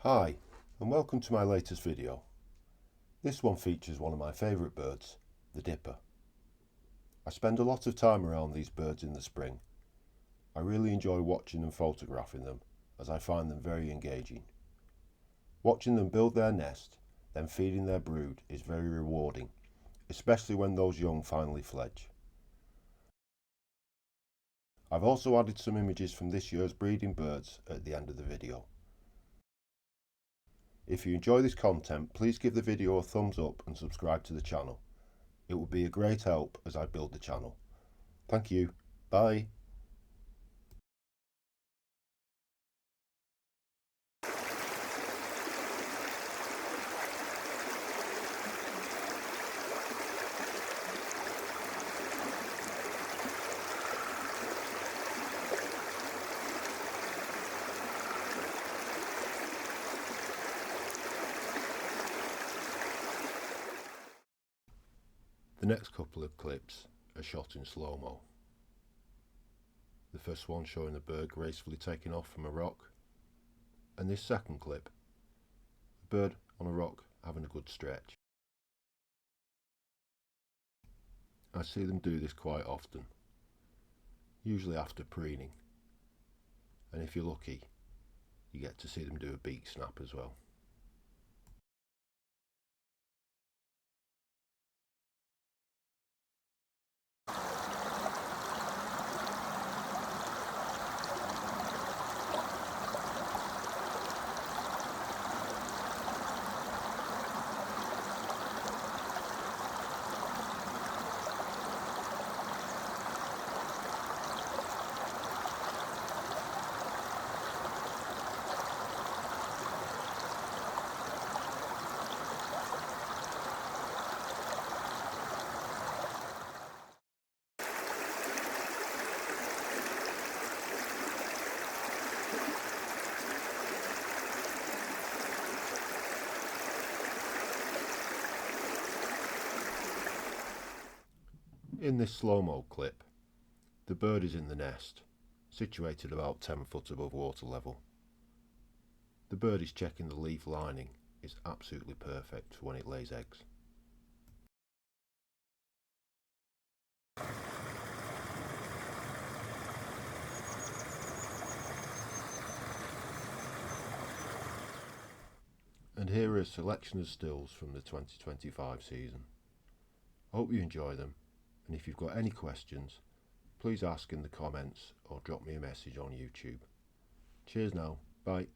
Hi, and welcome to my latest video. This one features one of my favourite birds, the dipper. I spend a lot of time around these birds in the spring. I really enjoy watching and photographing them, as I find them very engaging. Watching them build their nest, then feeding their brood is very rewarding, especially when those young finally fledge. I've also added some images from this year's breeding birds at the end of the video. If you enjoy this content, please give the video a thumbs up and subscribe to the channel. It would be a great help as I build the channel. Thank you. Bye. The next couple of clips are shot in slow-mo. The first one showing the bird gracefully taking off from a rock, and this second clip, the bird on a rock having a good stretch. I see them do this quite often, usually after preening, and if you're lucky, you get to see them do a beak snap as well. In this slow-mo clip, the bird is in the nest, situated about 10 foot above water level. The bird is checking the leaf lining is absolutely perfect for when it lays eggs. And here are a selection of stills from the 2025 season. I hope you enjoy them, and if you've got any questions, please ask in the comments or drop me a message on YouTube. Cheers now, bye.